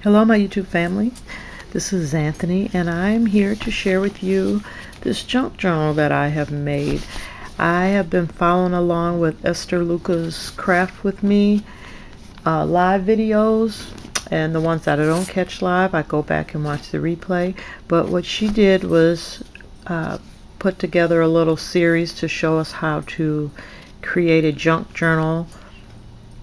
Hello my YouTube family, this is Anthony and I'm here to share with you this junk journal that I have made. I have been following along with Esther Luka's Craft With Me live videos, and the ones that I don't catch live I go back and watch the replay. But what she did was put together a little series to show us how to create a junk journal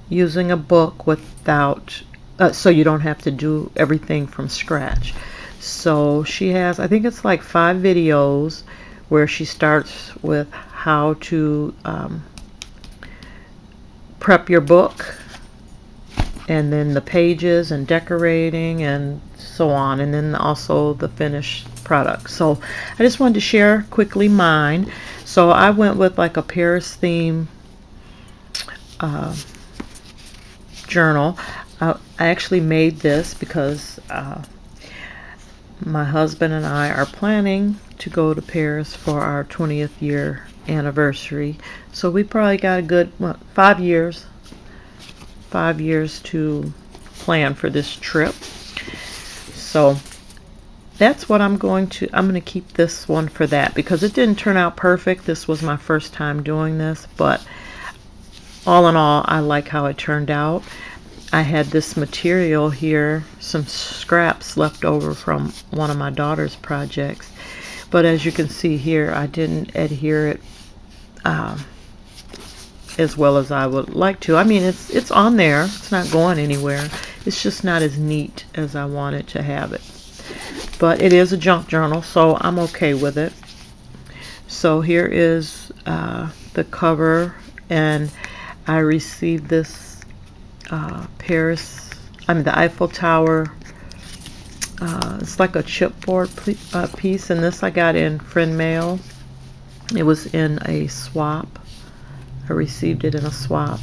using a book without so you don't have to do everything from scratch. So she has, I think it's like 5 videos where she starts with how to prep your book, and then the pages and decorating and so on, and then also the finished product. So I just wanted to share quickly mine. So I went with like a Paris theme journal. I actually made this because my husband and I are planning to go to Paris for our 20th year anniversary. So we probably got a good 5 years to plan for this trip. So that's what I'm going to keep this one for that, because it didn't turn out perfect. This was my first time doing this, but all in all I like how it turned out. I had this material here, some scraps left over from one of my daughter's projects, but as you can see here I didn't adhere it as well as I would like to. I mean, it's on there, it's not going anywhere, it's just not as neat as I wanted to have it. But it is a junk journal, so I'm okay with it. So here is the cover, and I received this the Eiffel Tower. It's like a chipboard piece, and this I got in friend mail. It was in a swap. I received it in a swap.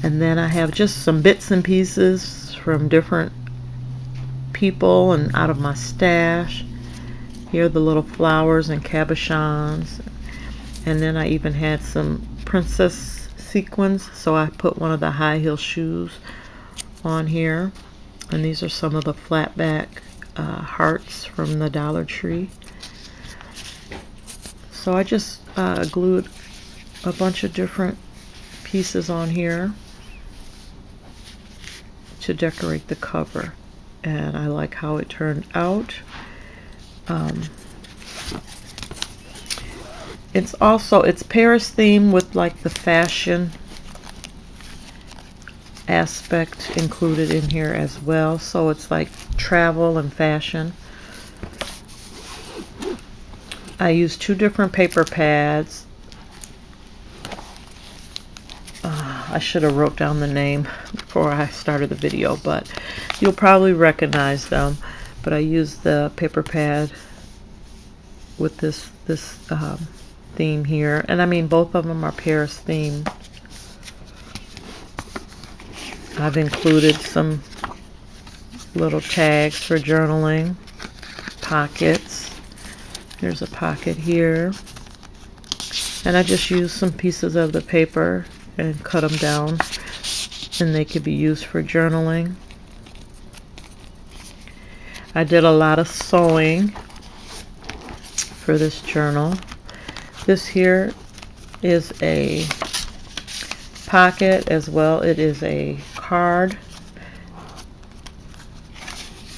And then I have just some bits and pieces from different people and out of my stash. Here are the little flowers and cabochons. And then I even had some princess sequins, so I put one of the high heel shoes on here. And these are some of the flat back hearts from the Dollar Tree. So I just glued a bunch of different pieces on here to decorate the cover, and I like how it turned out. It's Paris theme with like the fashion aspect included in here as well, so it's like travel and fashion. I used 2 different paper pads. I should have wrote down the name before I started the video, but you'll probably recognize them. But I used the paper pad with this theme here, and I mean both of them are Paris themed. I've included some little tags for journaling, pockets. There's a pocket here, and I just used some pieces of the paper and cut them down, and they could be used for journaling. I did a lot of sewing for this journal. This here is a pocket as well. It is a card,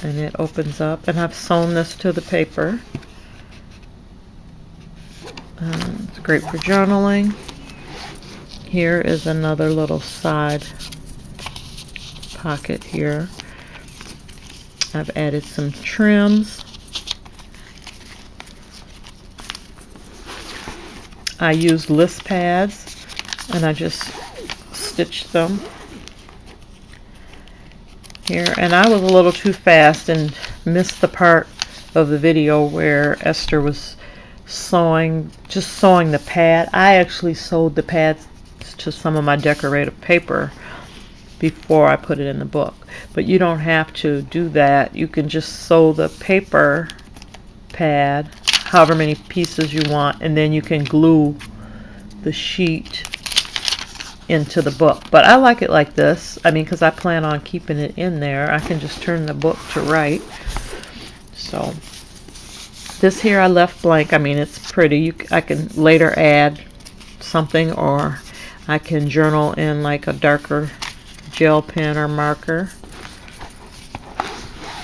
and it opens up, and I've sewn this to the paper. It's great for journaling. Here is another little side pocket here. I've added some trims. I used list pads, and I just stitched them here. And I was a little too fast and missed the part of the video where Esther was just sewing the pad. I actually sewed the pads to some of my decorative paper before I put it in the book, but you don't have to do that. You can just sew the paper pad however many pieces you want, and then you can glue the sheet into the book. But I like it like this. I mean, because I plan on keeping it in there. I can just turn the book to right. So this here I left blank. I mean, it's pretty. I can later add something, or I can journal in like a darker gel pen or marker.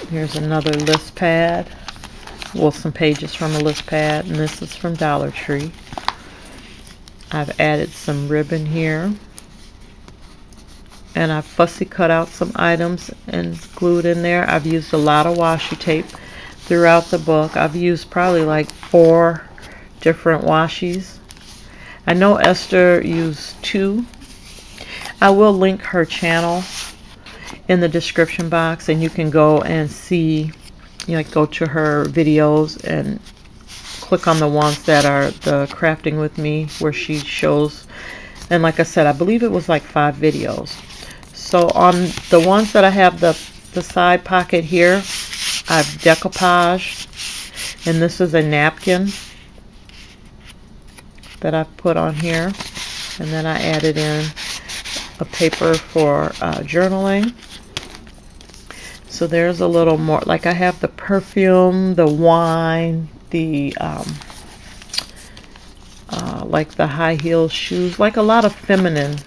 Here's another list pad. Well, some pages from a list pad, and this is from Dollar Tree. I've added some ribbon here, and I've fussy cut out some items and glued in there. I've used a lot of washi tape throughout the book. I've used probably like 4 different washies. I know Esther used 2. I will link her channel in the description box, and you can go and see, you know, go to her videos and click on the ones that are the crafting with me, where she shows. And like I said, I believe it was like 5 videos. So on the ones that I have the side pocket here, I've decoupaged, and this is a napkin that I've put on here, and then I added in a paper for journaling. So there's a little more, like I have the perfume, the wine, the like the high heel shoes, like a lot of feminine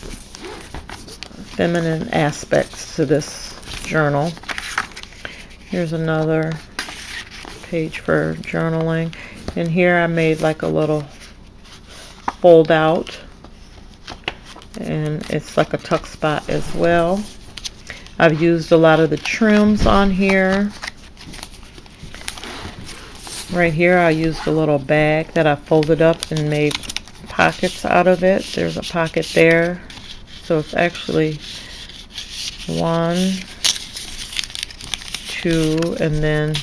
aspects to this journal. Here's another page for journaling, and here I made like a little fold out, and it's like a tuck spot as well. I've used a lot of the trims on here. Right here I used a little bag that I folded up and made pockets out of it. There's a pocket there, so it's actually 1, 2, and then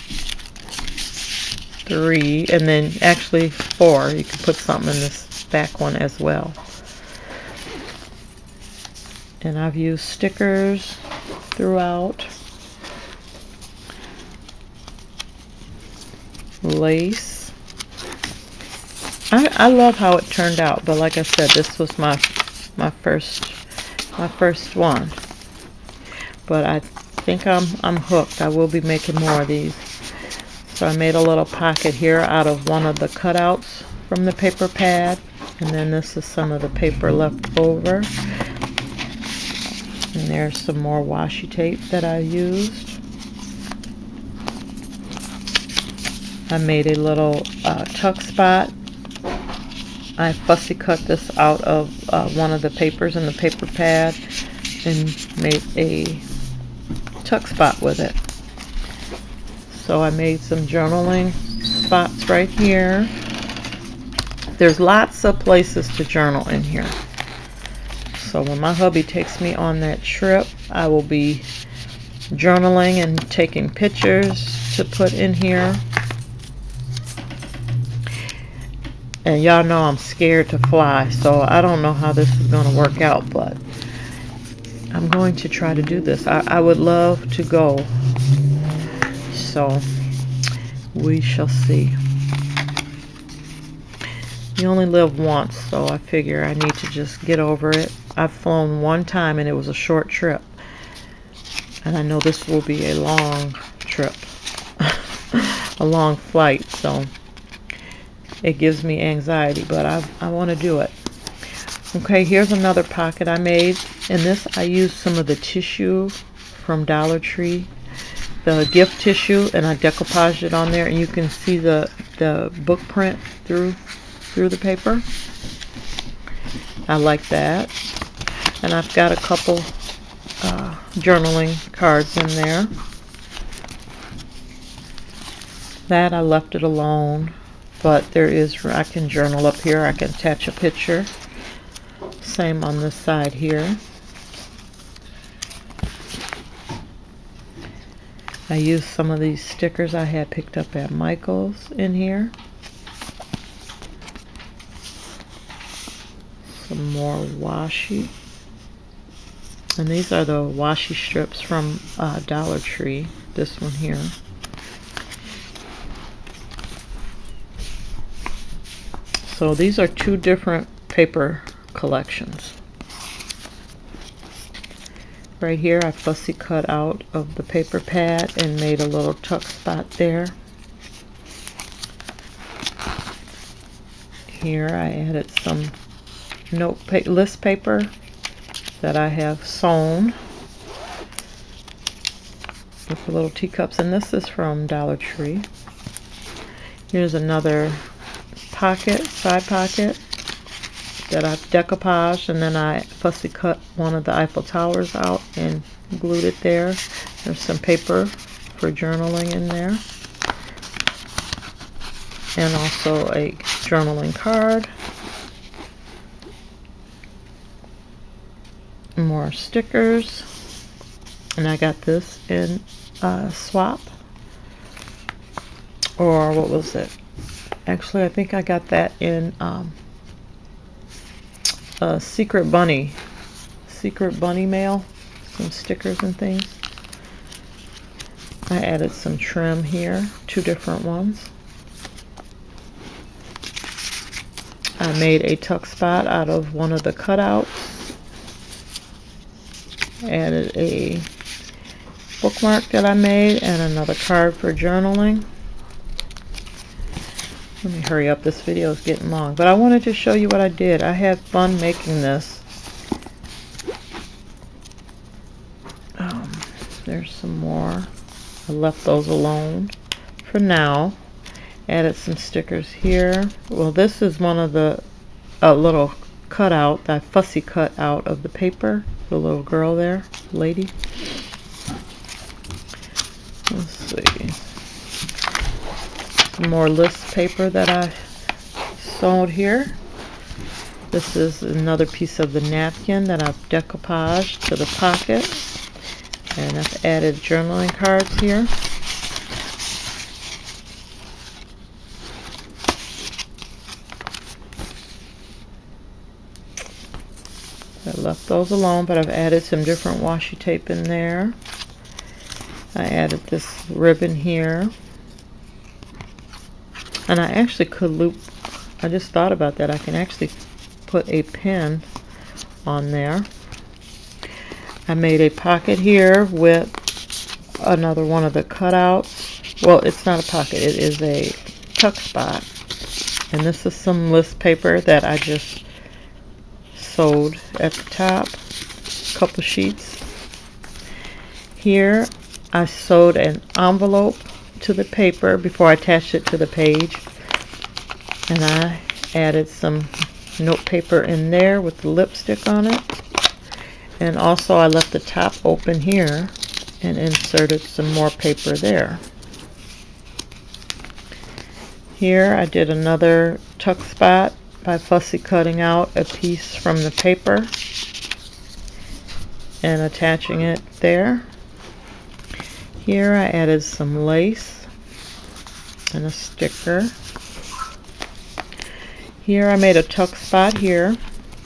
3, and then actually 4. You can put something in this back one as well. And I've used stickers throughout, lace. I love how it turned out, but like I said, this was my first one. But I think I'm hooked. I will be making more of these. So I made a little pocket here out of one of the cutouts from the paper pad, and then this is some of the paper left over. And there's some more washi tape that I used. I made a little tuck spot. I fussy cut this out of one of the papers in the paper pad and made a tuck spot with it. So I made some journaling spots right here. There's lots of places to journal in here. So when my hubby takes me on that trip, I will be journaling and taking pictures to put in here. And y'all know I'm scared to fly, so I don't know how this is going to work out, but I'm going to try to do this. I would love to go, so we shall see. You only live once, so I figure I need to just get over it. I've flown one time and it was a short trip, and I know this will be a long trip, a long flight, so it gives me anxiety, but I want to do it. Okay, here's another pocket I made. In this I used some of the tissue from Dollar Tree, the gift tissue, and I decoupaged it on there, and you can see the book print through the paper. I like that. And I've got a couple journaling cards in there. That I left it alone, but there is, I can journal up here. I can attach a picture. Same on this side here. I used some of these stickers I had picked up at Michael's in here. Some more washi. And these are the washi strips from Dollar Tree. This one here. So these are 2 different paper collections. right here I fussy cut out of the paper pad and made a little tuck spot there. Here I added some list paper that I have sewn with the little teacups, and this is from Dollar Tree. Here's another pocket, side pocket, that I've decoupaged, and then I fussy cut one of the Eiffel Towers out and glued it there. There's some paper for journaling in there, and also a journaling card, more stickers, and I got this in swap, or what was it? Actually, I think I got that in Secret Bunny mail, some stickers and things. I added some trim here, 2 different ones. I made a tuck spot out of one of the cutouts. Added a bookmark that I made and another card for journaling. Let me hurry up, this video is getting long, but I wanted to show you what I did. I had fun making this. There's some more. I left those alone for now. Added some stickers here. Well, this is one of the little cutout that I fussy cut out of the paper. The little girl there, lady. Let's see. Some more list paper that I sewed here. This is another piece of the napkin that I've decoupaged to the pocket, and I've added journaling cards here. I left those alone, but I've added some different washi tape in there. I added this ribbon here. And I actually could loop, I just thought about that, I can actually put a pin on there. I made a pocket here with another one of the cutouts. Well, it's not a pocket, it is a tuck spot. And this is some list paper that I just sewed at the top, a couple sheets. Here I sewed an envelope to the paper before I attached it to the page, and I added some note paper in there with the lipstick on it, and also I left the top open here and inserted some more paper there. Here I did another tuck spot by fussy cutting out a piece from the paper and attaching it there. Here I added some lace and a sticker. Here I made a tuck spot here,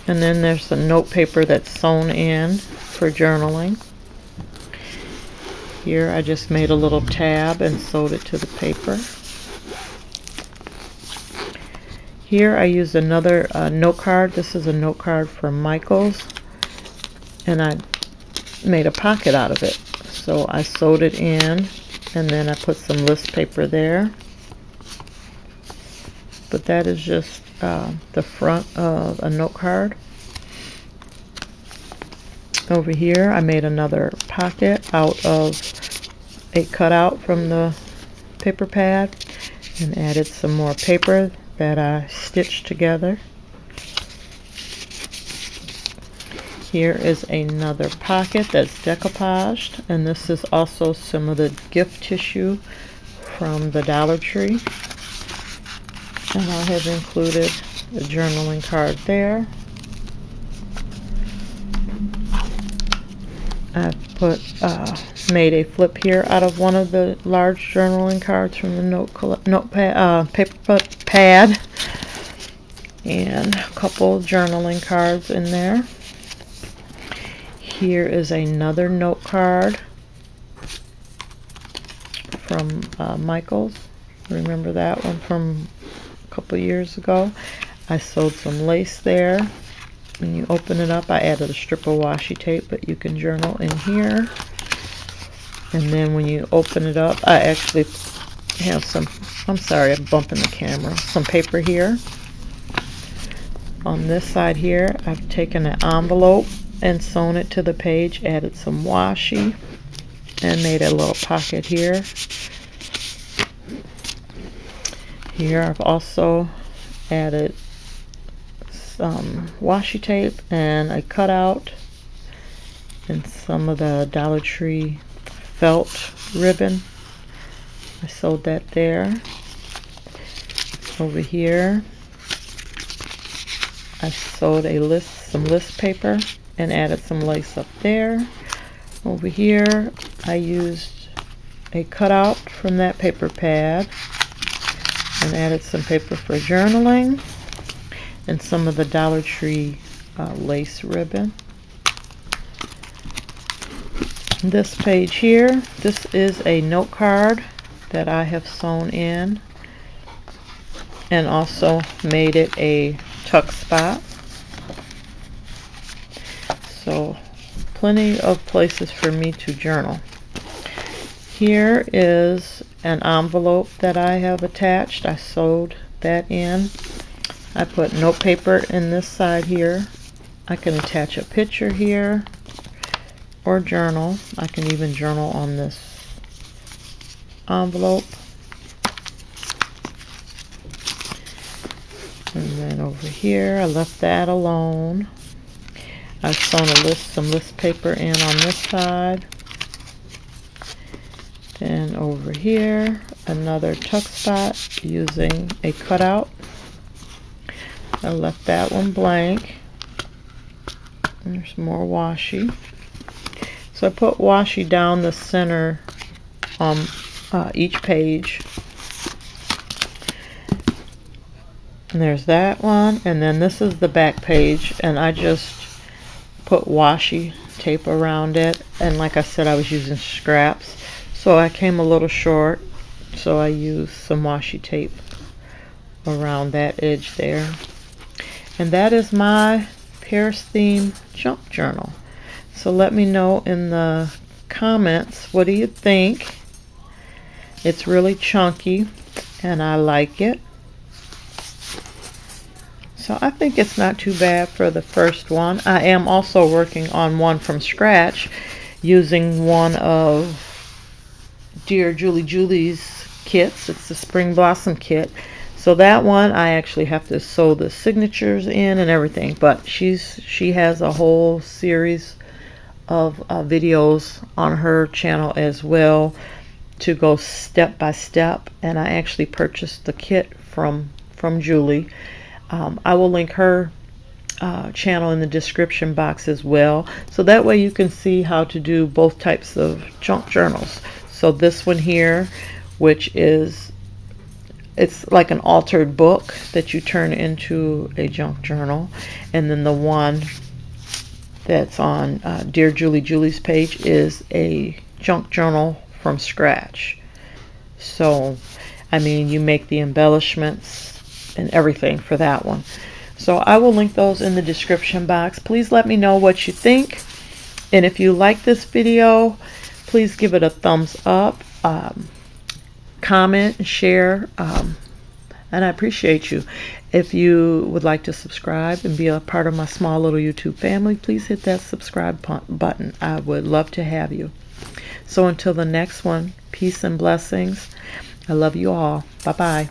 and then there's some note paper that's sewn in for journaling. Here I just made a little tab and sewed it to the paper. Here I used another note card. This is a note card from Michael's, and I made a pocket out of it. So I sewed it in, and then I put some list paper there. But that is just the front of a note card. Over here I made another pocket out of a cutout from the paper pad and added some more paper that I stitched together. Here is another pocket that's decoupaged, and this is also some of the gift tissue from the Dollar Tree. And I have included a journaling card there. I've made a flip here out of one of the large journaling cards from the paper pad, and a couple journaling cards in there. Here is another note card from Michael's. Remember that one from a couple years ago? I sewed some lace there When you open it up, I added a strip of washi tape, but you can journal in here. And then when you open it up, I actually have some, I'm sorry, I'm bumping the camera, some paper here. On this side here, I've taken an envelope and sewn it to the page, added some washi, and made a little pocket here. Here I've also added some washi tape and a cutout and some of the Dollar Tree felt ribbon. I sewed that there. Over here I sewed some list paper and added some lace up there. Over here I used a cutout from that paper pad and added some paper for journaling and some of the Dollar Tree lace ribbon. This page here, this is a note card that I have sewn in and also made it a tuck spot. So plenty of places for me to journal. Here is an envelope that I have attached. I sewed that in. I put note paper in this side here. I can attach a picture here or journal. I can even journal on this envelope. And then over here, I left that alone. I've sewn some list paper in on this side. Then over here, another tuck spot using a cutout. I left that one blank. There's more washi. So I put washi down the center on each page. And there's that one, and then this is the back page, and I just put washi tape around it, and like I said, I was using scraps, so I came a little short, so I used some washi tape around that edge there. And that is my Paris theme junk journal. So let me know in the comments, what do you think? It's really chunky and I like it. So I think it's not too bad for the first one. I am also working on one from scratch using one of Dear Julie Julie's kits. It's the Spring Blossom kit. So that one I actually have to sew the signatures in and everything, but she has a whole series of videos on her channel as well to go step by step, and I actually purchased the kit from Julie. I will link her channel in the description box as well, so that way you can see how to do both types of junk journals. So this one here, which is, it's like an altered book that you turn into a junk journal, and then the one that's on Dear Julie Julie's page is a junk journal from scratch. So I mean, you make the embellishments and everything for that one. So I will link those in the description box. Please let me know what you think, and if you like this video, please give it a thumbs up, comment, share, and I appreciate you. If you would like to subscribe and be a part of my small little YouTube family, please hit that subscribe button. I would love to have you. So until the next one, peace and blessings. I love you all. Bye-bye.